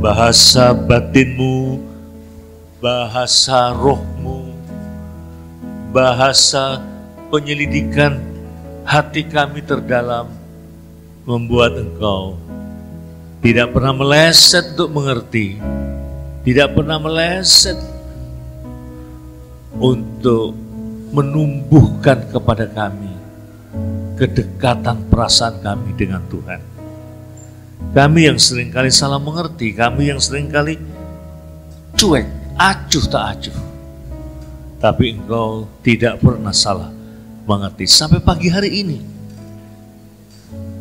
bahasa batinmu, bahasa rohmu, bahasa penyelidikan hati kami terdalam, membuat Engkau tidak pernah meleset untuk mengerti, tidak pernah meleset untuk menumbuhkan kepada kami kedekatan perasaan kami dengan Tuhan. Kami yang seringkali salah mengerti, kami yang seringkali cuek, acuh tak acuh. Tapi Engkau tidak pernah salah mengerti. Sampai pagi hari ini,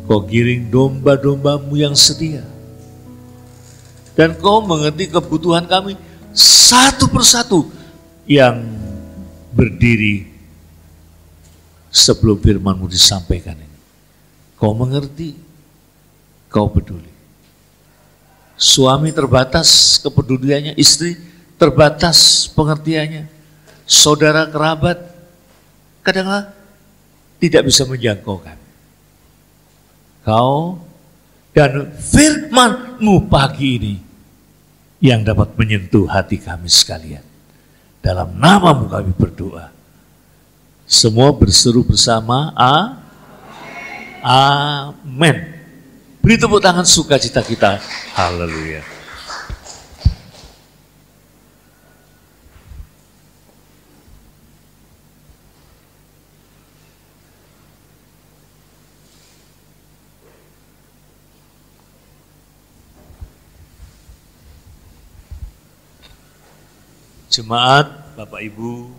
Kau giring domba-dombamu yang setia. Dan Kau mengerti kebutuhan kami satu persatu yang berdiri sebelum firman-Mu disampaikan ini. Kau mengerti, Kau peduli. Suami terbatas kepeduliannya, istri terbatas pengertiannya, saudara kerabat kadang-kadang tidak bisa menjangkau kami. Kau dan firman-Mu pagi ini yang dapat menyentuh hati kami sekalian. Dalam nama-Mu kami berdoa. Semua berseru bersama, amin. Beri tepuk tangan sukacita kita. Haleluya. Jemaat, Bapak Ibu,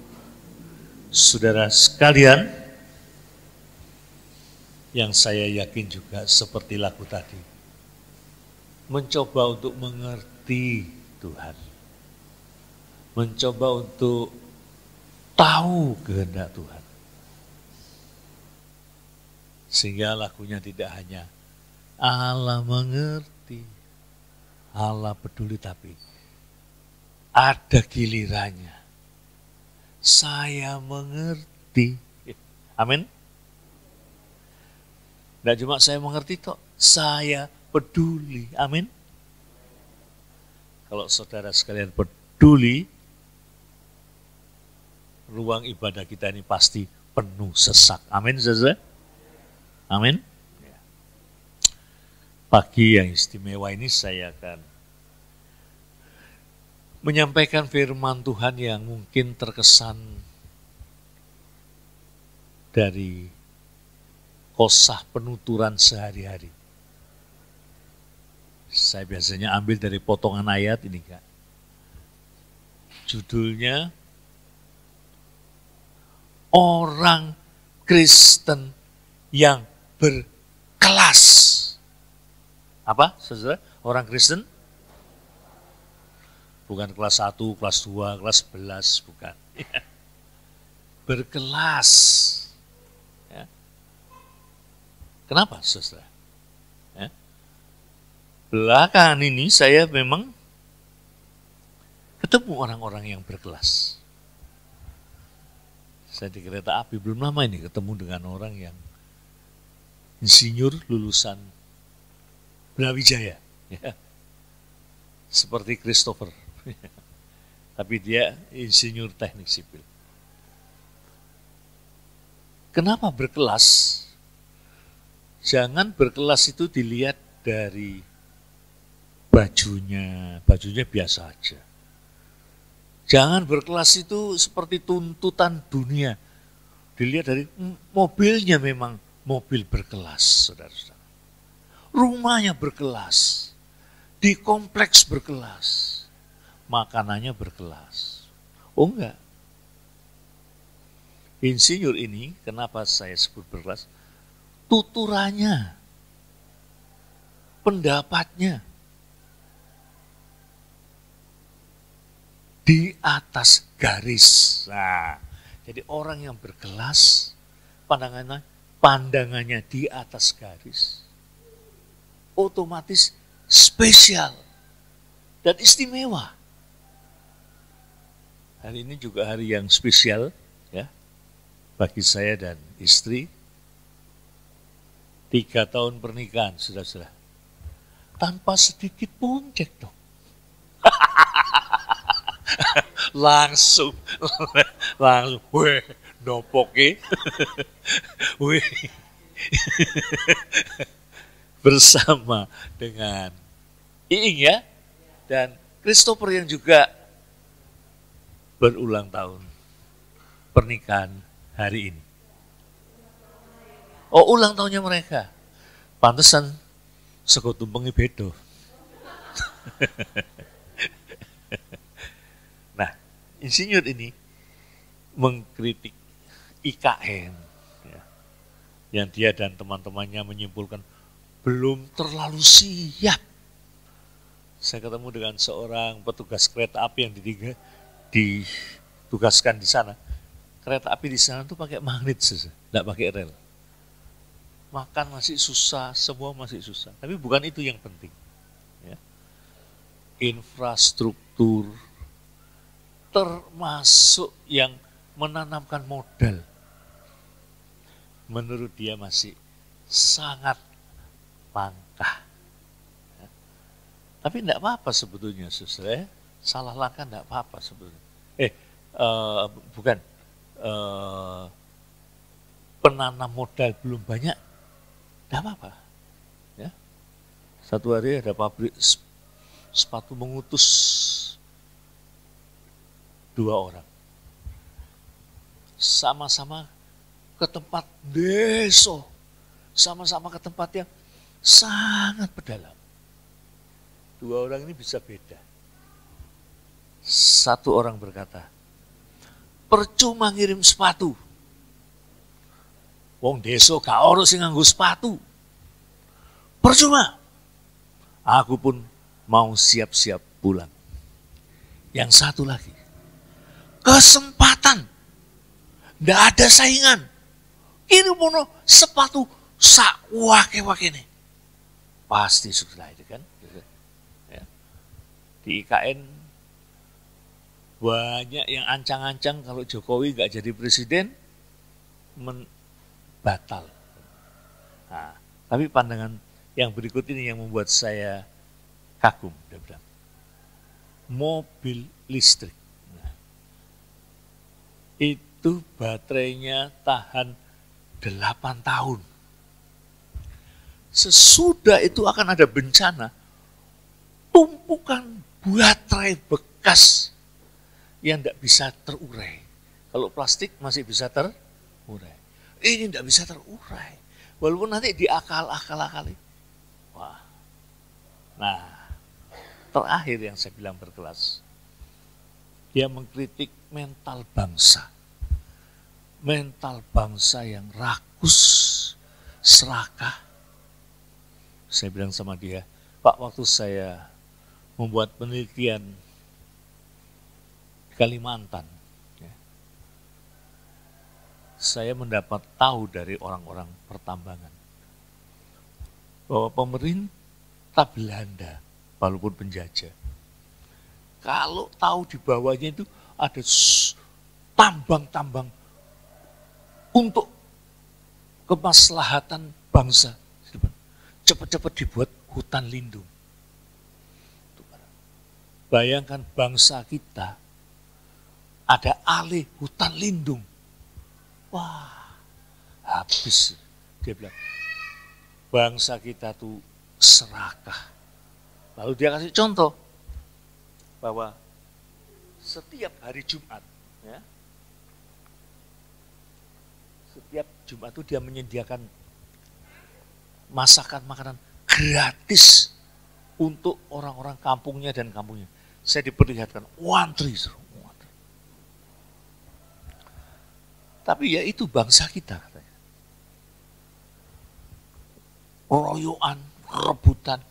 saudara sekalian, yang saya yakin juga seperti lagu tadi, mencoba untuk mengerti Tuhan, mencoba untuk tahu kehendak Tuhan. Sehingga lagunya tidak hanya Allah mengerti, Allah peduli, tapi ada gilirannya. Saya mengerti. Amin. Tidak cuma saya mengerti kok, saya peduli. Amin. Kalau saudara sekalian peduli, ruang ibadah kita ini pasti penuh sesak. Amin, saudara. Amin. Pagi yang istimewa ini saya akan menyampaikan firman Tuhan yang mungkin terkesan dari kosah penuturan sehari-hari. Saya biasanya ambil dari potongan ayat ini, Kak. Judulnya, Orang Kristen yang berkelas. Apa, saudara? Orang Kristen? Bukan kelas 1, kelas 2, kelas 11, bukan. Berkelas. Ya. Kenapa, saudara? Ya. Belakangan ini saya memang ketemu orang-orang yang berkelas. Saya di kereta api, belum lama ini ketemu dengan orang yang insinyur lulusan Brawijaya. Ya. Seperti Christopher. Tapi dia insinyur teknik sipil. Kenapa berkelas? Jangan berkelas itu dilihat dari bajunya biasa aja. Jangan berkelas itu seperti tuntutan dunia. Dilihat dari mobilnya, memang mobil berkelas, saudara-saudara. Rumahnya berkelas, di kompleks berkelas, makanannya berkelas. Oh enggak. Insinyur ini, kenapa saya sebut berkelas? Tuturannya, pendapatnya di atas garis. Nah, jadi orang yang berkelas, pandangannya di atas garis, otomatis spesial dan istimewa. Hari ini juga hari yang spesial ya bagi saya dan istri. 3 tahun pernikahan, saudara-saudara. Tanpa sedikit pun cekcok. langsung, weh, nopoke, weh, bersama dengan Iing ya, dan Christopher yang juga berulang tahun pernikahan hari ini. Oh, ulang tahunnya mereka. Pantesan sego tumpengi bedo. Nah, insinyur ini mengkritik IKN ya, yang dia dan teman-temannya menyimpulkan belum terlalu siap. Saya ketemu dengan seorang petugas kereta api yang ditugaskan di sana. Kereta api di sana tuh pakai magnet saja, tidak pakai rel. Makan masih susah, semua masih susah. Tapi bukan itu yang penting. Ya. Infrastruktur termasuk yang menanamkan modal. Menurut dia masih sangat langka. Ya. Tapi tidak apa-apa sebetulnya, saudara. Salah langkah tidak apa-apa sebetulnya. Bukan. Penanam modal belum banyak, tidak apa-apa. Ya. Satu hari ada pabrik sepatu mengutus 2 orang. Sama-sama ke tempat desa, sama-sama ke tempat yang sangat berdalam. 2 orang ini bisa beda. Satu orang berkata, percuma ngirim sepatu. Wong desa gak ono sing nganggo sepatu. Percuma. Aku pun mau siap-siap pulang. Yang satu lagi, kesempatan. Ndak ada saingan. Ini mono sepatu sak wake-wake nih. Pasti sudah itu kan. Ya. Di IKN banyak yang ancang-ancang kalau Jokowi nggak jadi presiden batal. Nah, tapi pandangan yang berikut ini yang membuat saya kagum. Dia bilang, mobil listrik. Nah, itu baterainya tahan 8 tahun. Sesudah itu akan ada bencana, tumpukan baterai bekas yang tidak bisa terurai. Kalau plastik masih bisa terurai. Ini tidak bisa terurai. Walaupun nanti diakal-akali. Wah. Nah, terakhir yang saya bilang berkelas. Dia mengkritik mental bangsa. Mental bangsa yang rakus, serakah. Saya bilang sama dia, Pak, waktu saya membuat penelitian Kalimantan, ya, saya mendapat tahu dari orang-orang pertambangan bahwa pemerintah Belanda, walaupun penjajah, kalau tahu di bawahnya itu ada tambang-tambang untuk kemaslahatan bangsa, cepat-cepat dibuat hutan lindung. Bayangkan bangsa kita ada alih hutan lindung. Wah, habis. Dia bilang, bangsa kita tuh serakah. Lalu dia kasih contoh, bahwa setiap hari Jumat, ya, setiap Jumat itu dia menyediakan masakan makanan gratis untuk orang-orang kampungnya dan kampungnya. Saya diperlihatkan, wantri. Tapi ya itu bangsa kita katanya. Royoan, rebutan.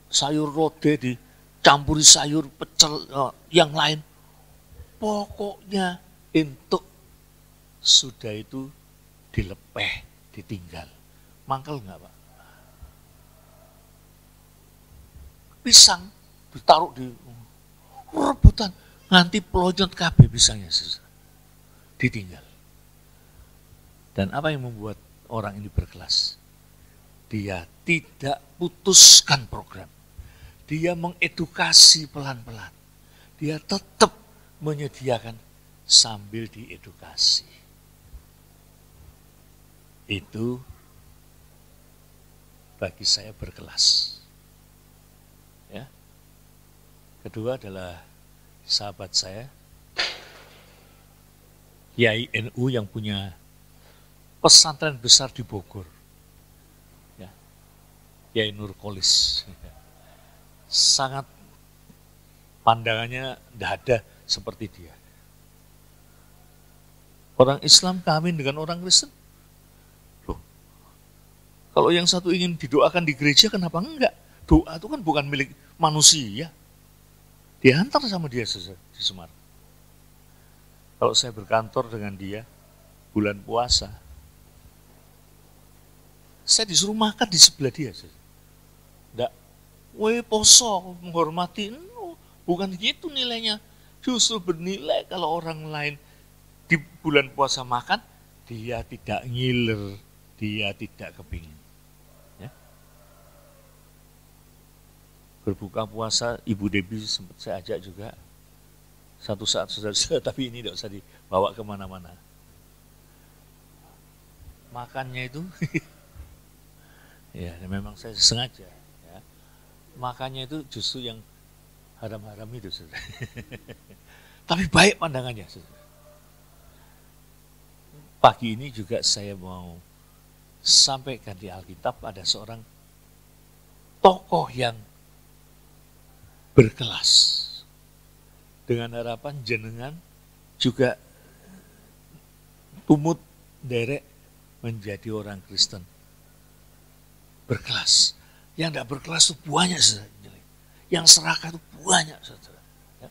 Sayur rode dicampuri sayur pecel yang lain. Pokoknya untuk sudah itu dilepeh, ditinggal. Mangkel enggak, Pak? Pisang ditaruh di rebutan, nganti pelonjot kabeh pisangnya ditinggal. Dan apa yang membuat orang ini berkelas? Dia tidak putuskan program. Dia mengedukasi pelan-pelan. Dia tetap menyediakan sambil diedukasi. Itu bagi saya berkelas. Ya. Kedua adalah sahabat saya, Kiai NU yang punya pesantren besar di Bogor. Ya. Kiai Nurkolis. Sangat pandangannya tidak ada seperti dia. Orang Islam kawin dengan orang Kristen. Loh, kalau yang satu ingin didoakan di gereja, kenapa enggak? Doa itu kan bukan milik manusia. Diantar sama dia di Semarang. Kalau saya berkantor dengan dia, bulan puasa, saya disuruh makan di sebelah dia. Enggak, poso, menghormati. Bukan gitu nilainya. Justru bernilai kalau orang lain di bulan puasa makan, dia tidak ngiler, dia tidak kepingin. Ya. Berbuka puasa, Ibu Debbie sempat saya ajak juga. Satu saat saudara, tapi ini tidak usah dibawa kemana-mana. Makannya itu, ya memang saya sengaja. Ya. Makannya itu justru yang haram-haram itu, saudara. Tapi baik pandangannya, saudara. Pagi ini juga saya mau sampaikan di Alkitab ada seorang tokoh yang berkelas. Dengan harapan jenengan juga tumut derek menjadi orang Kristen berkelas. Yang tidak berkelas itu banyak, saudara. Yang serakah itu banyak, saudara. Ya.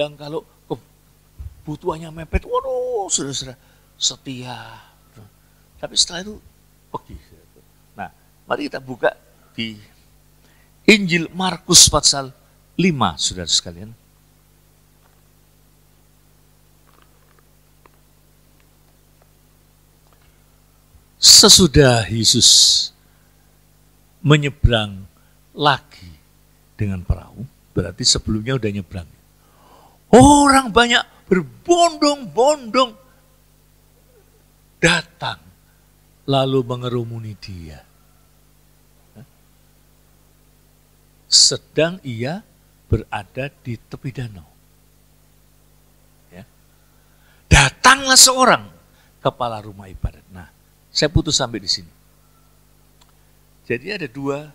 Yang kalau kebutuhannya mepet, waduh, saudara-saudara, setia. Tapi setelah itu pergi. Nah, mari kita buka di Injil Markus pasal 5, saudara sekalian. Sesudah Yesus menyeberang lagi dengan perahu, berarti sebelumnya udah nyebrang. Orang banyak berbondong-bondong datang lalu mengerumuni dia. Sedang ia berada di tepi danau. Ya. Datanglah seorang kepala rumah ibadat. Nah, saya putus sampai di sini. Jadi ada dua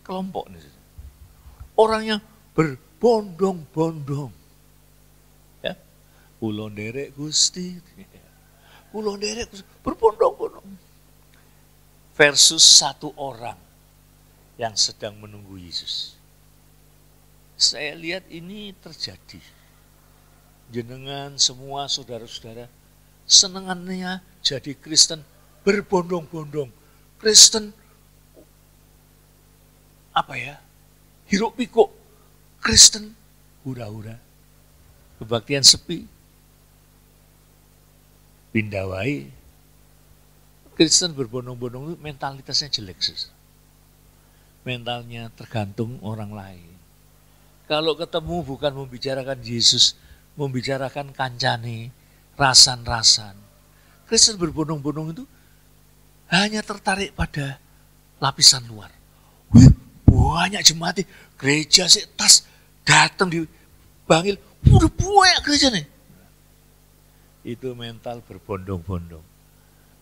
kelompok nih. Orang yang berbondong-bondong. Ya. Kula nderek Gusti. Kula nderek Gusti, berbondong-bondong. Versus satu orang yang sedang menunggu Yesus. Saya lihat ini terjadi. Jenengan semua saudara-saudara senengannya jadi Kristen berbondong-bondong. Kristen apa ya? Hiruk pikuk, Kristen, hura-hura, kebaktian sepi, pindawai. Kristen berbondong-bondong itu mentalitasnya jelek, sus. Mentalnya tergantung orang lain. Kalau ketemu bukan membicarakan Yesus, membicarakan kancane, rasan-rasan. Kristen berbondong-bondong itu hanya tertarik pada lapisan luar. Banyak jemaat gereja sih tas datang dipanggil, udah banyak gereja nih. Itu mental berbondong-bondong.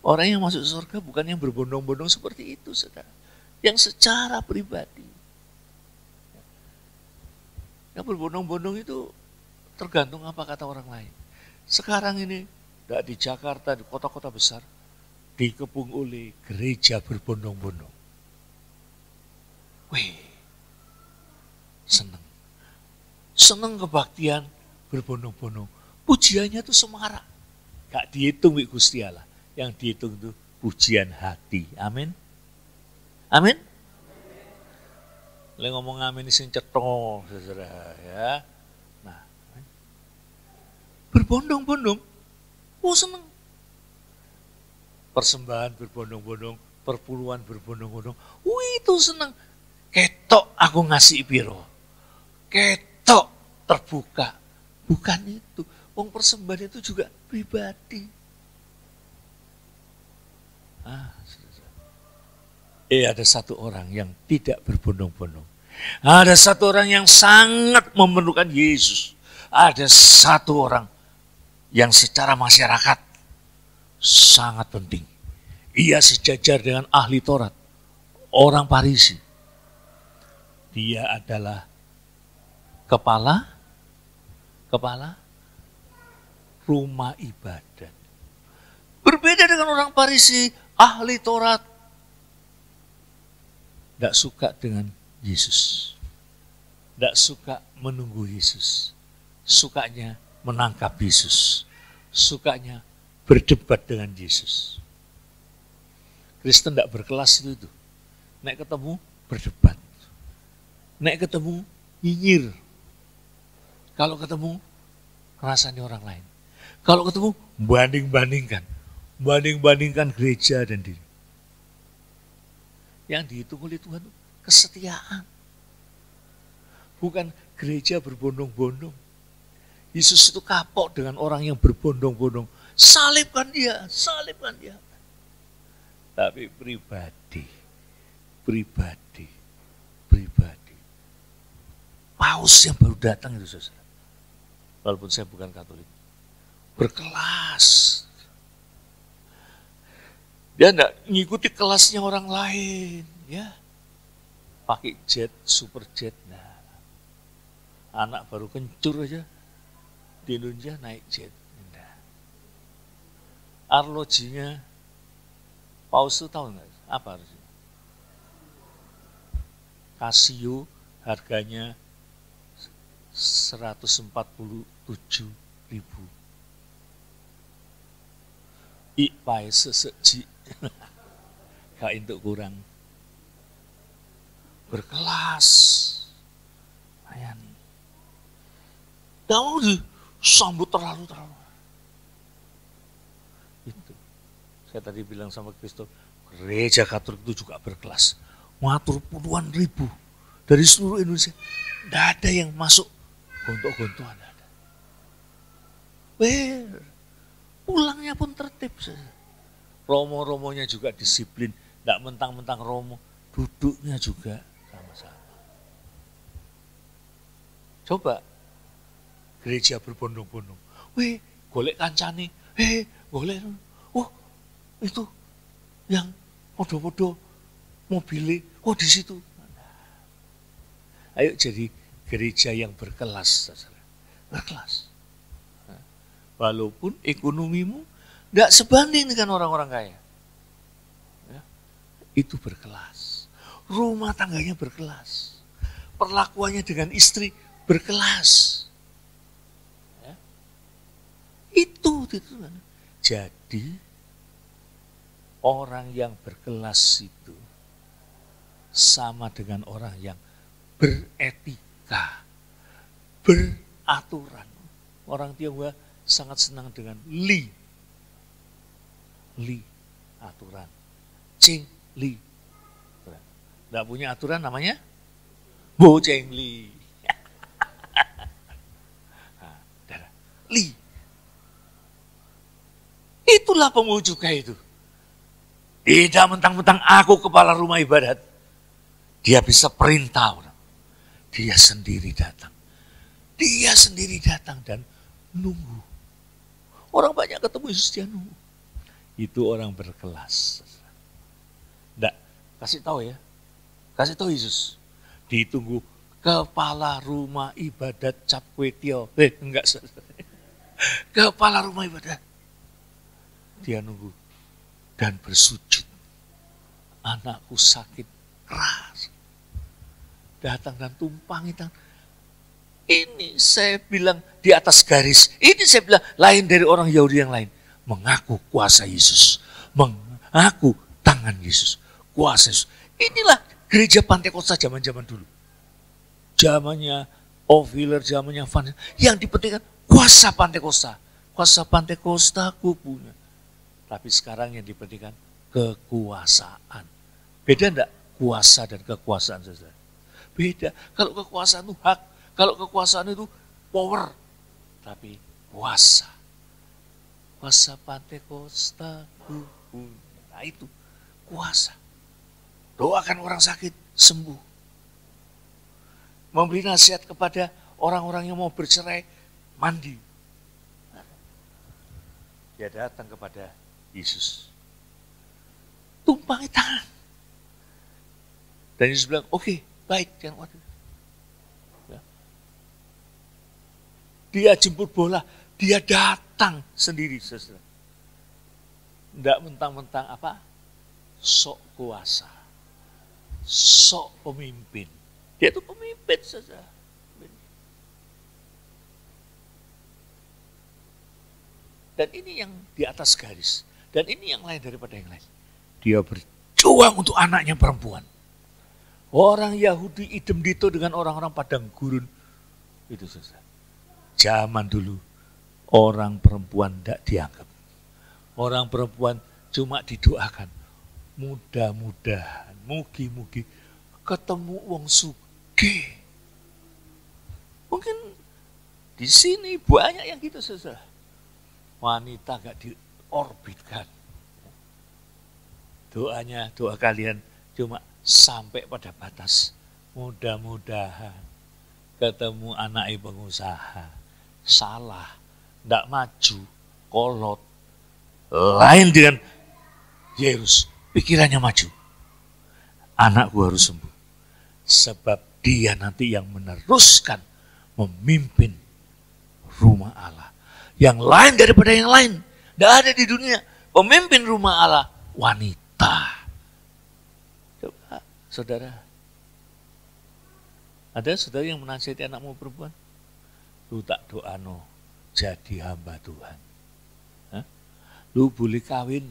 Orang yang masuk surga bukan yang berbondong-bondong seperti itu, saudara. Yang secara pribadi. Yang berbondong-bondong itu tergantung apa kata orang lain. Sekarang ini, tidak di Jakarta, di kota-kota besar, dikepung oleh gereja berbondong-bondong. Wih, senang. Senang kebaktian berbondong-bondong. Pujiannya itu semarak. Gak dihitung wik Gusti Allah. Yang dihitung itu pujian hati. Amin. Amin. Lek ngomong amin sing cetho, saudara ya. Nah, berbondong-bondong. Oh, senang. Persembahan berbondong-bondong, perpuluhan berbondong-bondong. Itu senang. Ketok aku ngasih piro. ketok terbuka. Bukan itu. Wong persembahan itu juga pribadi. Ada satu orang yang tidak berbondong-bondong. Ada satu orang yang sangat memerlukan Yesus. Ada satu orang yang secara masyarakat sangat penting. Ia sejajar dengan ahli Taurat, orang Farisi. Dia adalah kepala rumah ibadat. Berbeda dengan orang Farisi, ahli Taurat. Tidak suka dengan Yesus. Tidak suka menunggu Yesus. Sukanya menangkap Yesus. Sukanya berdebat dengan Yesus. Kristen tidak berkelas itu. Nek ketemu berdebat. Nek ketemu nyinyir. Kalau ketemu rasanya orang lain. Kalau ketemu banding-bandingkan. Banding-bandingkan gereja dan diri. Yang dihitung oleh Tuhan itu kesetiaan. Bukan gereja berbondong-bondong. Yesus itu kapok dengan orang yang berbondong-bondong. Salibkan dia. Tapi pribadi. Paus yang baru datang itu, saudara. Walaupun saya bukan Katolik. Berkelas. Dia tidak mengikuti kelasnya orang lain, ya. Pakai jet, super jet. Nah, anak baru kencur aja di Indonesia naik jet. Nah. Arlojinya Paus itu tahu nggak? Apa arlojinya? Casio harganya 147.000. Ipai seseji. Gak untuk kurang. Berkelas. Ayani. Gak mau disambut terlalu. Itu. Saya tadi bilang sama Kristo, gereja Katolik itu juga berkelas. Ngatur puluhan ribu dari seluruh Indonesia. Tidak ada yang masuk gontok-gontokan. Pulangnya pun tertib. Romo-romonya juga disiplin. Tidak mentang-mentang romo. Duduknya juga sama-sama. Coba gereja berbondong-bondong. Golek kancane. Golek. Itu yang podo-podo mobilnya. Di situ. Ayo jadi gereja yang berkelas. Berkelas. Walaupun ekonomimu tidak sebanding dengan orang-orang kaya. Ya, itu berkelas. Rumah tangganya berkelas. Perlakuannya dengan istri berkelas. Ya. Itu. Jadi orang yang berkelas itu sama dengan orang yang beretika, beraturan. Orang Tionghoa sangat senang dengan li, aturan, cing li. Tidak punya aturan namanya bo cing li. Li. Itulah pemujuknya itu. Tidak mentang-mentang aku kepala rumah ibadat. Dia bisa perintah orang. Dia sendiri datang dan nunggu. Orang banyak ketemu Yesus, dia nunggu. Itu orang berkelas. Nggak, kasih tahu ya. Kasih tahu Yesus. Ditunggu kepala rumah ibadat Cap Kwetio. Enggak. Kepala rumah ibadat. Dia nunggu dan bersujud. Anakku sakit keras. Datang dan tumpangi tangan. Ini saya bilang di atas garis. Ini saya bilang lain dari orang Yahudi yang lain. Mengaku kuasa Yesus. Mengaku tangan Yesus. Kuasa Yesus. Inilah gereja Pantekosta zaman-zaman dulu. Zamannya Oviller, zamannya Van. Yang dipentingkan kuasa Pantekosta. Kuasa Pantekosta aku punya. Tapi sekarang yang dipentingkan kekuasaan. Beda enggak kuasa dan kekuasaan saudara? Beda. Kalau kekuasaan itu hak, Kalau kekuasaan itu power, tapi kuasa. Kuasa Pantekosta. Nah itu kuasa. Doakan orang sakit, sembuh. Memberi nasihat kepada orang-orang yang mau bercerai, mandi. Dia datang kepada Yesus. Tumpangi tangan. Dan Yesus bilang, oke, baik, jangan khawatir. Ya. Dia jemput bola, dia datang sendiri. Saudara. Tidak mentang-mentang apa? Sok kuasa. Sok pemimpin. Dia itu pemimpin saja. Dan ini yang di atas garis. Dan ini yang lain daripada yang lain. Dia berjuang untuk anaknya perempuan. Orang Yahudi idem dito dengan orang-orang padang gurun. Itu saja. Zaman dulu orang perempuan tidak dianggap. Orang perempuan cuma didoakan. Mudah-mudahan, mugi-mugi ketemu wong sugih. Mungkin di sini banyak yang gitu saja. Wanita gak diorbitkan. Doa kalian cuma sampai pada batas. Mudah-mudahan ketemu anak pengusaha. Salah, tidak maju, kolot. Lain dengan Yesus, pikirannya maju. Anakku harus sembuh. Sebab dia nanti yang meneruskan memimpin rumah Allah. Yang lain daripada yang lain. Tidak ada di dunia pemimpin rumah Allah wanita. Coba saudara. Ada saudara yang menasihati anakmu perempuan? Lu tak doa no, jadi hamba Tuhan. Hah? Lu boleh kawin.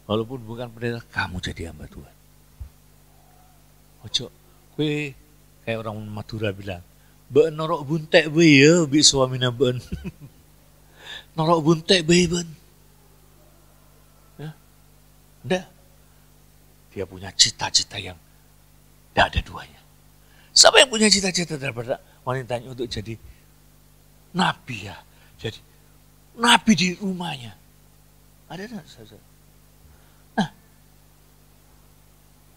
Walaupun bukan pendeta, kamu jadi hamba Tuhan. Ojo, kue kayak orang Madura bilang, ben norok buntek be ya, bi suamina ben. Norok buntek be ben. Ya, enggak. Dia punya cita-cita yang tidak ada duanya. Siapa yang punya cita-cita daripada wanitanya untuk jadi nabi ya, jadi nabi di rumahnya? Ada enggak saudara? Nah,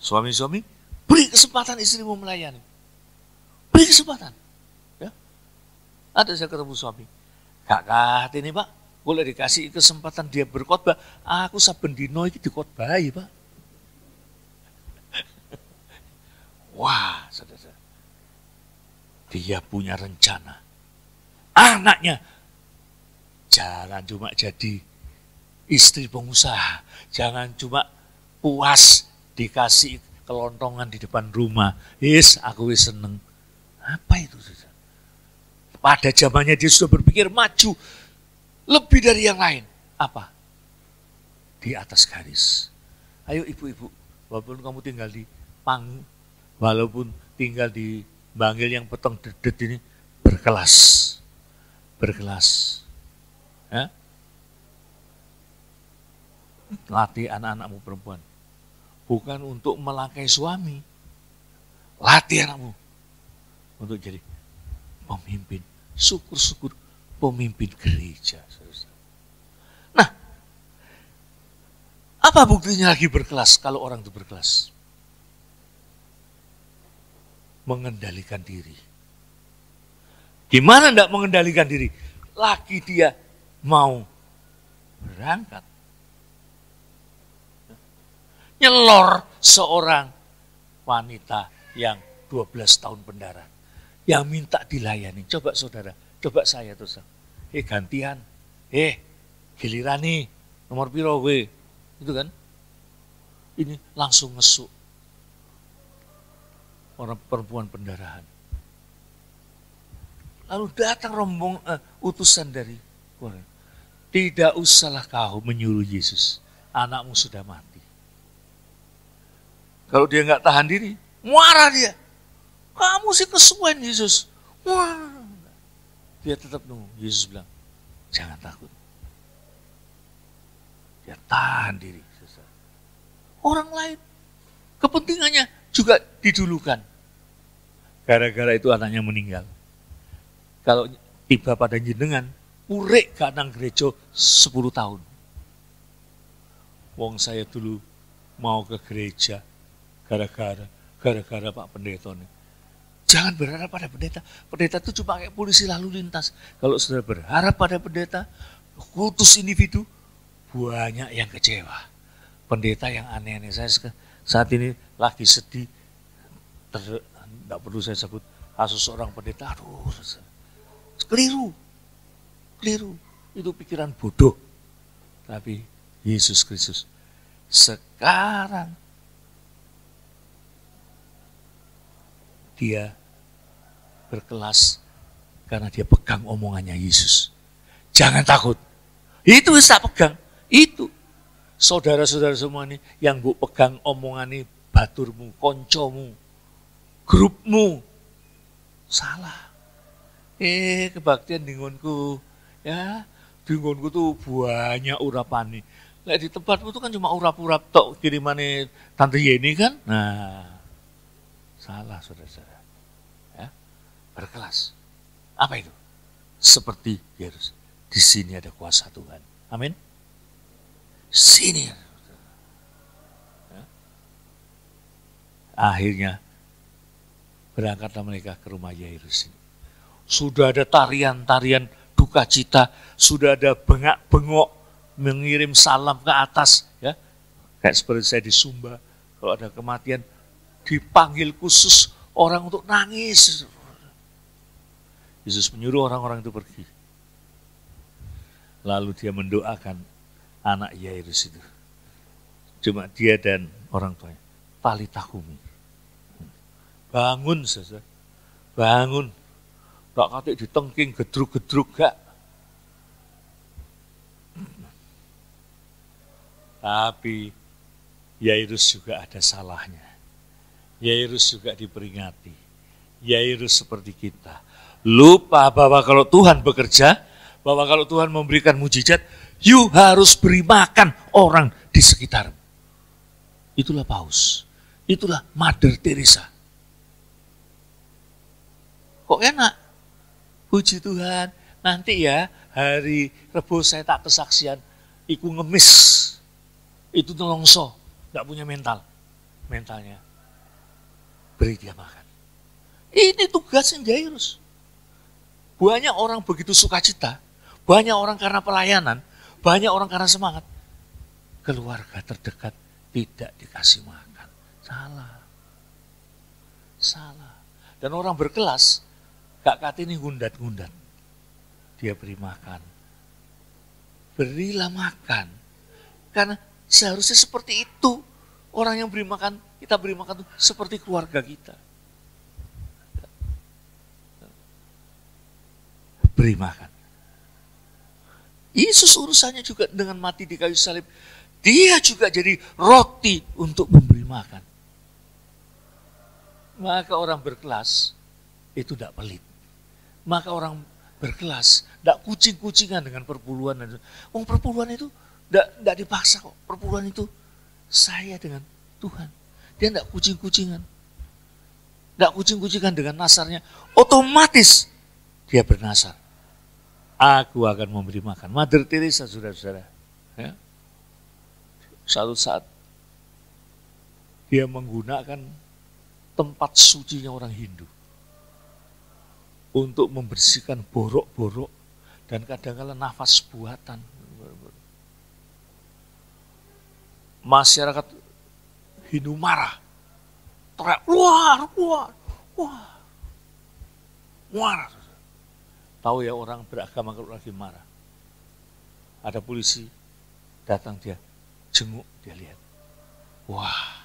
suami-suami beri kesempatan istrimu melayani. Beri kesempatan. Ya. Ada saya ketemu suami. Kakak ini Pak, boleh dikasih kesempatan dia berkhotbah. Aku saben dino iki dikhotbahi Pak. Wah, saudara. Dia punya rencana. Anaknya jangan cuma jadi istri pengusaha. Jangan cuma puas dikasih kelontongan di depan rumah. Yes, aku seneng. Apa itu? Pada zamannya dia sudah berpikir maju. Lebih dari yang lain. Apa? Di atas garis. Ayo ibu-ibu, walaupun kamu tinggal di walaupun tinggal di Bangil yang peteng dedet ini, berkelas. Berkelas. Ya? Latih anak-anakmu perempuan. Bukan untuk melangkai suami. Latih anakmu. Untuk jadi pemimpin. Syukur-syukur pemimpin gereja. Nah, apa buktinya lagi berkelas kalau orang itu berkelas? Mengendalikan diri. Gimana enggak mengendalikan diri? Lagi dia mau berangkat. Nyelor seorang wanita yang 12 tahun penjara. Yang minta dilayani. Coba saudara, coba saya terus. Gantian. Giliran nih. Nomor piro we. Itu kan. Ini langsung ngesuk. Orang perempuan pendarahan. Lalu datang rombong utusan dari Tuhan. Tidak usahlah kau menyuruh Yesus. Anakmu sudah mati. Kalau dia nggak tahan diri, marah dia. Kamu sih kesuwen Yesus. Wah. Dia tetap nunggu. Yesus bilang, jangan takut. Dia tahan diri. Orang lain kepentingannya juga didulukan. Gara-gara itu anaknya meninggal. Kalau tiba pada jenengan, urek gak nang gereja 10 tahun. Wong saya dulu mau ke gereja gara-gara Pak Pendeta nih. Jangan berharap pada pendeta. Pendeta itu cuma kayak polisi lalu lintas. Kalau sudah berharap pada pendeta, khusus individu, banyak yang kecewa. Pendeta yang aneh-aneh. Saya saat ini lagi sedih. Tidak perlu saya sebut kasus seorang pendeta. Aduh, keliru. Itu pikiran bodoh. Tapi Yesus Kristus sekarang dia berkelas karena dia pegang omongannya Yesus. Jangan takut. Itu bisa pegang. Itu. Saudara-saudara semua ini yang bu pegang omongan ini, baturmu, koncomu, grupmu. Salah. Kebaktian dingonku. Ya, dingonku tuh banyak urapane. Lah di tempatmu tuh kan cuma urap-urap tok kirimane Tante Yeni kan? Nah, salah saudara-saudara. Ya, berkelas. Apa itu? Seperti Yesus. Di sini ada kuasa Tuhan. Amin. Sini. Ya. Akhirnya berangkatlah mereka ke rumah Yairus ini. Sudah ada tarian-tarian duka cita, sudah ada bengak-bengok mengirim salam ke atas, ya. Kayak seperti saya di Sumba, kalau ada kematian dipanggil khusus orang untuk nangis. Yesus menyuruh orang-orang itu pergi. Lalu dia mendoakan anak Yairus itu. Cuma dia dan orang tuanya. Talitahumi. Bangun saja. Bangun. Gak katik ditengking, gedruk-gedruk gak. Tapi Yairus juga ada salahnya. Yairus juga diperingati. Yairus seperti kita. Lupa bahwa kalau Tuhan bekerja, bahwa kalau Tuhan memberikan mujizat, you harus beri makan orang di sekitar. Itulah Paus. Itulah Mother Teresa. Kok enak? Puji Tuhan. Nanti ya hari Rebo saya tak kesaksian. Iku ngemis. Itu nelongso. Tidak punya mental. Mentalnya. Beri dia makan. Ini tugasnya Yairus. Banyak orang begitu sukacita. Banyak orang karena pelayanan. Banyak orang karena semangat. Keluarga terdekat tidak dikasih makan. Salah. Dan orang berkelas, gak katini ngundat-ngundat. Dia beri makan. Berilah makan. Karena seharusnya seperti itu. Orang yang beri makan, kita beri makan itu seperti keluarga kita. Beri makan. Yesus urusannya juga dengan mati di kayu salib. Dia juga jadi roti untuk memberi makan. Maka orang berkelas itu tidak pelit. Maka orang berkelas tidak kucing-kucingan dengan perpuluhan. Perpuluhan itu tidak dipaksa kok. Perpuluhan itu saya dengan Tuhan. Dia tidak kucing-kucingan. Tidak kucing-kucingan dengan nasarnya. Otomatis dia bernasar. Aku akan memberi makan. Mother Teresa, saudara-saudara. Ya. Suatu saat dia menggunakan tempat sucinya orang Hindu untuk membersihkan borok-borok dan kadang-kadang nafas buatan. Masyarakat Hindu marah. Teriak, wah. Tahu ya orang beragama kalau lagi marah. Ada polisi datang dia, jenguk dia lihat. Wah,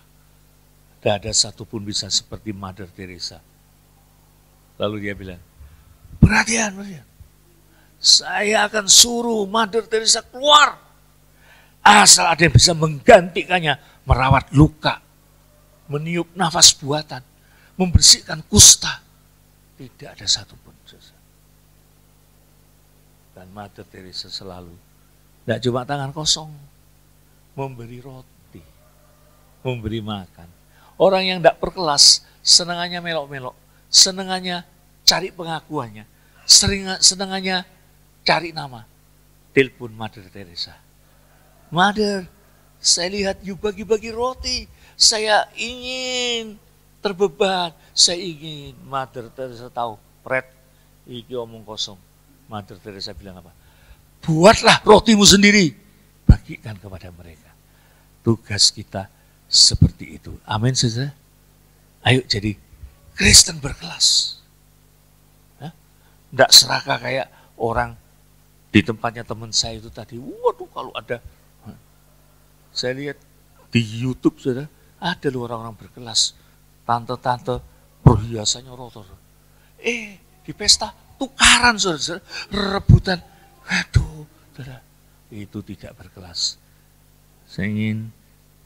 tidak ada satupun bisa seperti Mother Teresa. Lalu dia bilang, perhatian. Saya akan suruh Mother Teresa keluar. Asal ada yang bisa menggantikannya, merawat luka, meniup nafas buatan, membersihkan kusta. Tidak ada satupun. Dan Mother Teresa selalu, tidak cuma tangan kosong, memberi roti, memberi makan. Orang yang tidak berkelas, senangannya melok-melok. senengannya cari pengakuannya, senengannya cari nama. Telepon Mother Teresa. Mother, saya lihat you bagi-bagi roti, saya ingin terbeban, saya ingin. Mother Teresa tahu, Fred, iki omong kosong. Mother Teresa bilang apa? Buatlah rotimu sendiri, bagikan kepada mereka. Tugas kita seperti itu. Amin, saudara. Ayo jadi Kristen berkelas. Tidak serakah kayak orang di tempatnya teman saya itu tadi. Waduh, kalau ada, saya lihat di YouTube, saudara, ada loh orang-orang berkelas. Tante-tante perhiasannya rotor. Di pesta tukaran, saudara, rebutan. Aduh, saudara, itu tidak berkelas. Saya ingin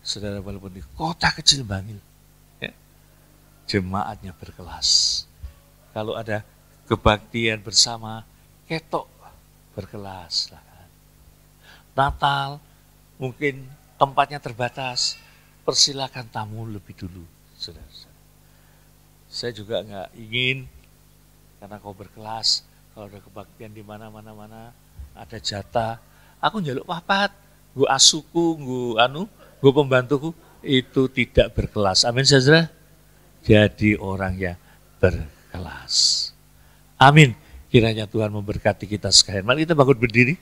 saudara walaupun di kota kecil Bangil, ya, jemaatnya berkelas. Kalau ada kebaktian bersama, ketok berkelas. Natal mungkin tempatnya terbatas, persilakan tamu lebih dulu, saudara. Saya juga nggak ingin karena kau berkelas, kalau ada kebaktian di mana-mana ada jatah, aku njaluk papat, gue asuku, gue pembantuku, itu tidak berkelas. Amin, saudara. Jadi orang yang berkelas. Amin. Kiranya Tuhan memberkati kita sekalian. Mari kita bangun berdiri.